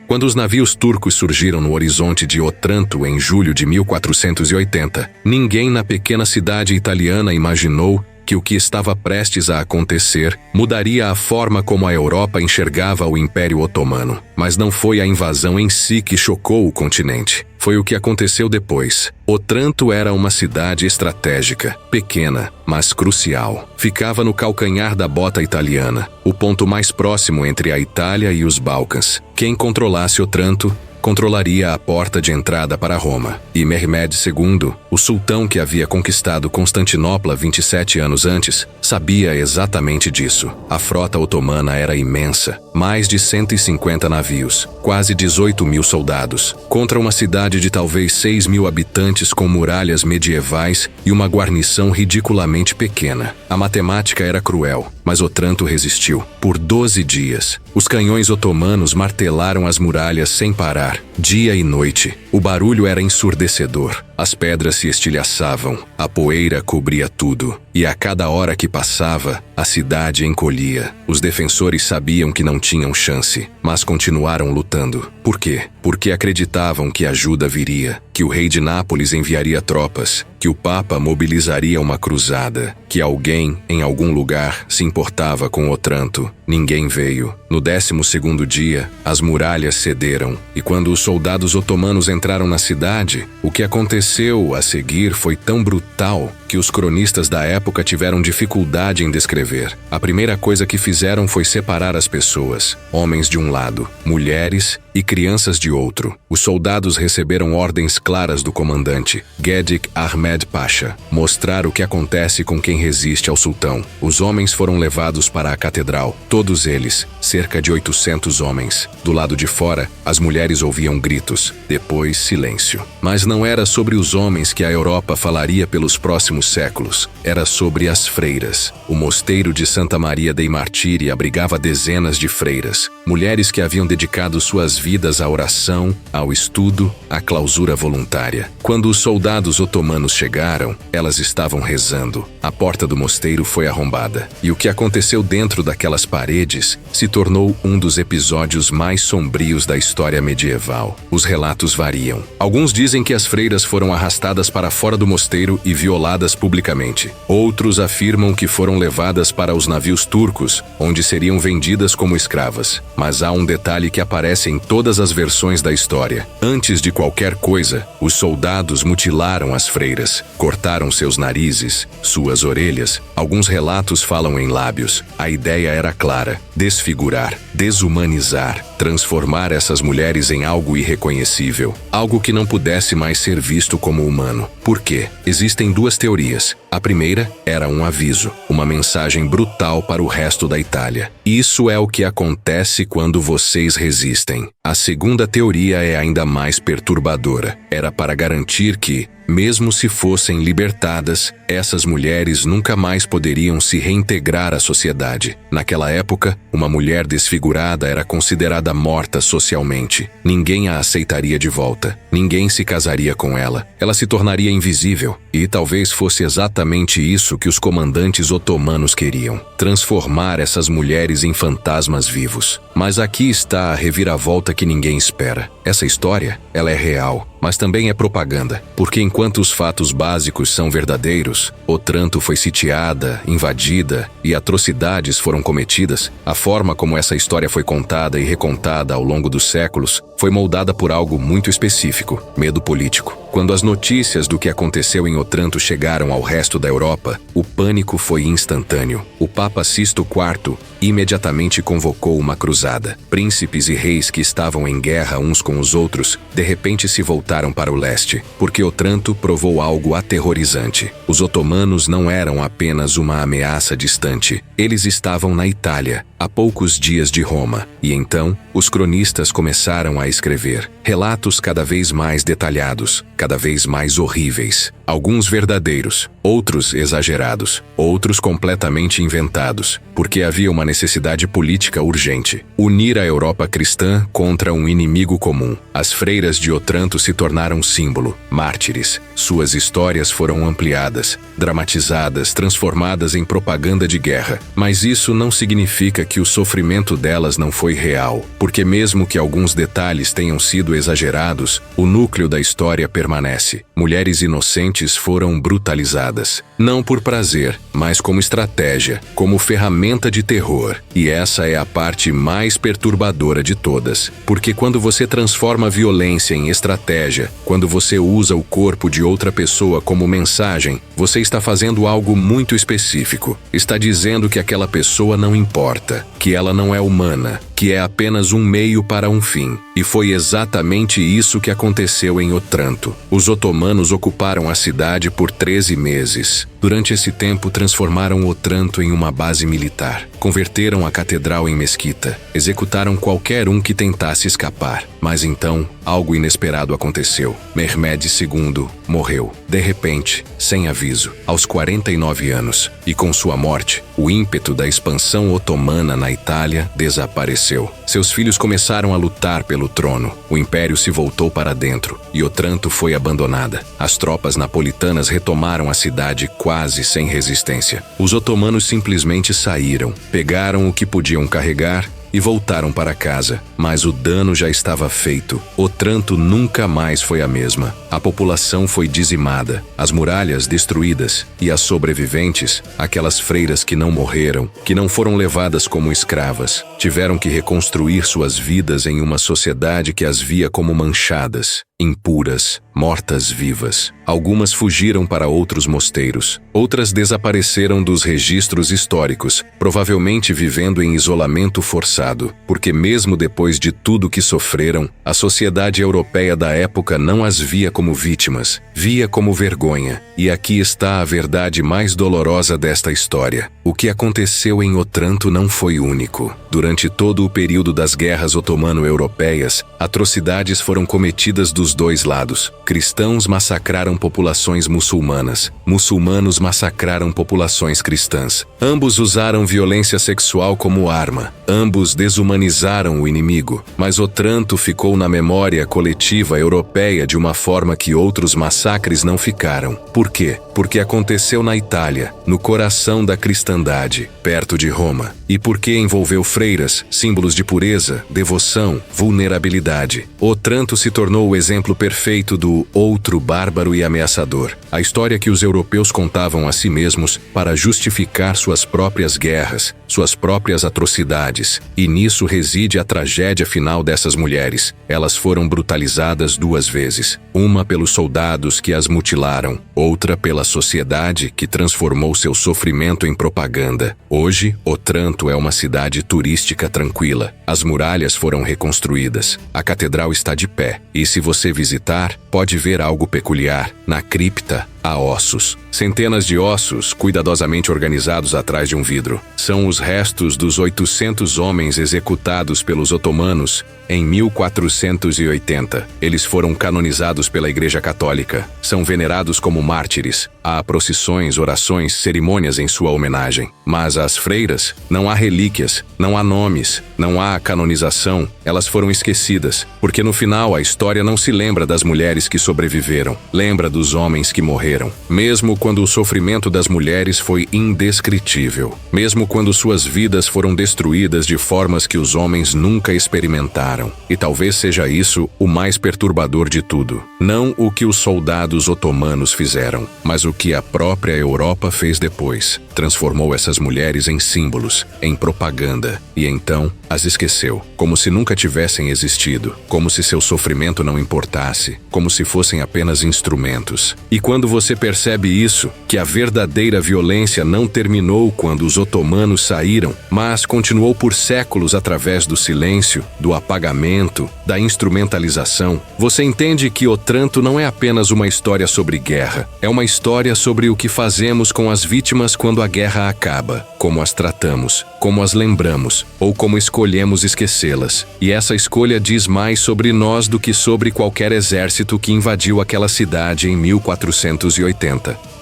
Quando os navios turcos surgiram no horizonte de Otranto em julho de 1480, ninguém na pequena cidade italiana imaginou que o que estava prestes a acontecer mudaria a forma como a Europa enxergava o Império Otomano. Mas não foi a invasão em si que chocou o continente. Foi o que aconteceu depois. Otranto era uma cidade estratégica, pequena, mas crucial. Ficava no calcanhar da bota italiana, o ponto mais próximo entre a Itália e os Balcãs. Quem controlasse Otranto controlaria a porta de entrada para Roma. E Mehmed II, o sultão que havia conquistado Constantinopla 27 anos antes, sabia exatamente disso. A frota otomana era imensa, mais de 150 navios, quase 18.000 soldados, contra uma cidade de talvez 6.000 habitantes com muralhas medievais e uma guarnição ridiculamente pequena. A matemática era cruel, mas Otranto resistiu. Por 12 dias, os canhões otomanos martelaram as muralhas sem parar, dia e noite. O barulho era ensurdecedor. As pedras se estilhaçavam, a poeira cobria tudo, e a cada hora que passava, a cidade encolhia. Os defensores sabiam que não tinham chance, mas continuaram lutando. Por quê? Porque acreditavam que ajuda viria, que o rei de Nápoles enviaria tropas, que o Papa mobilizaria uma cruzada, que alguém, em algum lugar, se importava com Otranto. Ninguém veio. No 12º dia, as muralhas cederam, e quando os soldados otomanos entraram na cidade, o que aconteceu a seguir foi tão brutal que os cronistas da época tiveram dificuldade em descrever. A primeira coisa que fizeram foi separar as pessoas, homens de um lado, mulheres e crianças de outro. Os soldados receberam ordens claras do comandante, Gedik Ahmed Pasha, mostrar o que acontece com quem resiste ao sultão. Os homens foram levados para a catedral, todos eles, cerca de 800 homens. Do lado de fora, as mulheres ouviam gritos, depois silêncio. Mas não era sobre os homens que a Europa falaria pelos próximos séculos. Era sobre as freiras. O mosteiro de Santa Maria dei Martiri abrigava dezenas de freiras, mulheres que haviam dedicado suas vidas à oração, ao estudo, à clausura voluntária. Quando os soldados otomanos chegaram, elas estavam rezando. A porta do mosteiro foi arrombada, e o que aconteceu dentro daquelas paredes se tornou um dos episódios mais sombrios da história medieval. Os relatos variam. Alguns dizem que as freiras foram arrastadas para fora do mosteiro e violadas publicamente. Outros afirmam que foram levadas para os navios turcos, onde seriam vendidas como escravas. Mas há um detalhe que aparece em todas as versões da história. Antes de qualquer coisa, os soldados mutilaram as freiras, cortaram seus narizes, suas orelhas. Alguns relatos falam em lábios. A ideia era clara: desfigurar, desumanizar, transformar essas mulheres em algo irreconhecível, algo que não pudesse mais ser visto como humano. Por quê? Existem duas teorias. A primeira era um aviso, uma mensagem brutal para o resto da Itália. Isso é o que acontece quando vocês resistem. A segunda teoria é ainda mais perturbadora. Era para garantir que, mesmo se fossem libertadas, essas mulheres nunca mais poderiam se reintegrar à sociedade. Naquela época, uma mulher desfigurada era considerada morta socialmente. Ninguém a aceitaria de volta. Ninguém se casaria com ela. Ela se tornaria invisível. E talvez fosse exatamente isso que os comandantes otomanos queriam: transformar essas mulheres em fantasmas vivos. Mas aqui está a reviravolta que ninguém espera. Essa história, ela é real, mas também é propaganda, porque enquanto os fatos básicos são verdadeiros, Otranto foi sitiada, invadida e atrocidades foram cometidas, a forma como essa história foi contada e recontada ao longo dos séculos foi moldada por algo muito específico: medo político. Quando as notícias do que aconteceu em Otranto chegaram ao resto da Europa, o pânico foi instantâneo. O Papa Sisto IV imediatamente convocou uma cruzada. Príncipes e reis que estavam em guerra uns com os outros, de repente se voltaram para o leste, porque Otranto provou algo aterrorizante. Os otomanos não eram apenas uma ameaça distante. Eles estavam na Itália, a poucos dias de Roma. E então, os cronistas começaram a escrever relatos cada vez mais detalhados, cada vez mais horríveis. Alguns verdadeiros, outros exagerados, outros completamente inventados, porque havia uma necessidade política urgente: unir a Europa cristã contra um inimigo comum. As freiras de Otranto se tornaram símbolo, mártires. Suas histórias foram ampliadas, dramatizadas, transformadas em propaganda de guerra. Mas isso não significa que o sofrimento delas não foi real, porque mesmo que alguns detalhes tenham sido exagerados, o núcleo da história permanece. Mulheres inocentes foram brutalizadas, não por prazer, mas como estratégia, como ferramenta de terror. E essa é a parte mais perturbadora de todas, porque quando você transforma a violência em estratégia, quando você usa o corpo de outra pessoa como mensagem, você está fazendo algo muito específico. Está dizendo que aquela pessoa não importa, que ela não é humana, que é apenas um meio para um fim. E foi exatamente isso que aconteceu em Otranto. Os otomanos ocuparam a cidade por 13 meses. Durante esse tempo, transformaram Otranto em uma base militar. Converteram a catedral em mesquita. Executaram qualquer um que tentasse escapar. Mas então, algo inesperado aconteceu. Mehmed II morreu, de repente, sem aviso, aos 49 anos. E com sua morte, o ímpeto da expansão otomana na Itália desapareceu. Seus filhos começaram a lutar pelo trono. O império se voltou para dentro e Otranto foi abandonada. As tropas napolitanas retomaram a cidade quase sem resistência. Os otomanos simplesmente saíram, pegaram o que podiam carregar e voltaram para casa. Mas o dano já estava feito. Otranto nunca mais foi a mesma. A população foi dizimada, as muralhas destruídas e as sobreviventes, aquelas freiras que não morreram, que não foram levadas como escravas, tiveram que reconstruir suas vidas em uma sociedade que as via como manchadas, impuras, mortas-vivas. Algumas fugiram para outros mosteiros, outras desapareceram dos registros históricos, provavelmente vivendo em isolamento forçado, porque mesmo depois de tudo que sofreram, a sociedade europeia da época não as via como vítimas, via como vergonha. E aqui está a verdade mais dolorosa desta história. O que aconteceu em Otranto não foi único. Durante todo o período das guerras otomano-europeias, atrocidades foram cometidas dos dois lados. Cristãos massacraram populações muçulmanas. Muçulmanos massacraram populações cristãs. Ambos usaram violência sexual como arma. Ambos desumanizaram o inimigo. Mas Otranto ficou na memória coletiva europeia de uma forma que outros massacres não ficaram. Por quê? Porque aconteceu na Itália, no coração da cristandade, perto de Roma. E porque envolveu freiras, símbolos de pureza, devoção, vulnerabilidade. Otranto se tornou o exemplo perfeito do outro bárbaro e ameaçador. A história que os europeus contavam a si mesmos para justificar suas próprias guerras, suas próprias atrocidades. E nisso reside a tragédia final dessas mulheres. Elas foram brutalizadas duas vezes. Uma pelos soldados que as mutilaram, outra pela sociedade que transformou seu sofrimento em propaganda. Hoje, Otranto é uma cidade turística tranquila. As muralhas foram reconstruídas. A catedral está de pé. E se você visitar, pode ver algo peculiar. Na cripta, há ossos. Centenas de ossos, cuidadosamente organizados atrás de um vidro. São os restos dos 800 homens executados pelos otomanos em 1480. Eles foram canonizados pela Igreja Católica. São venerados como mártires. Há procissões, orações, cerimônias em sua homenagem. Mas as freiras, não há relíquias, não há nomes, não há canonização. Elas foram esquecidas, porque no final a história não se lembra das mulheres que sobreviveram. Lembra dos homens que morreram. Mesmo quando o sofrimento das mulheres foi indescritível. Mesmo quando suas vidas foram destruídas de formas que os homens nunca experimentaram. E talvez seja isso o mais perturbador de tudo. Não o que os soldados otomanos fizeram, mas o que a própria Europa fez depois. Transformou essas mulheres em símbolos, em propaganda, e então as esqueceu, como se nunca tivessem existido, como se seu sofrimento não importasse, como se fossem apenas instrumentos. E quando você percebe isso, que a verdadeira violência não terminou quando os otomanos saíram, mas continuou por séculos através do silêncio, do apagamento, da instrumentalização, você entende que Otranto não é apenas uma história sobre guerra, é uma história sobre o que fazemos com as vítimas quando a guerra acaba, como as tratamos, como as lembramos, ou como escolhemos esquecê-las. E essa escolha diz mais sobre nós do que sobre qualquer exército que invadiu aquela cidade em 1480.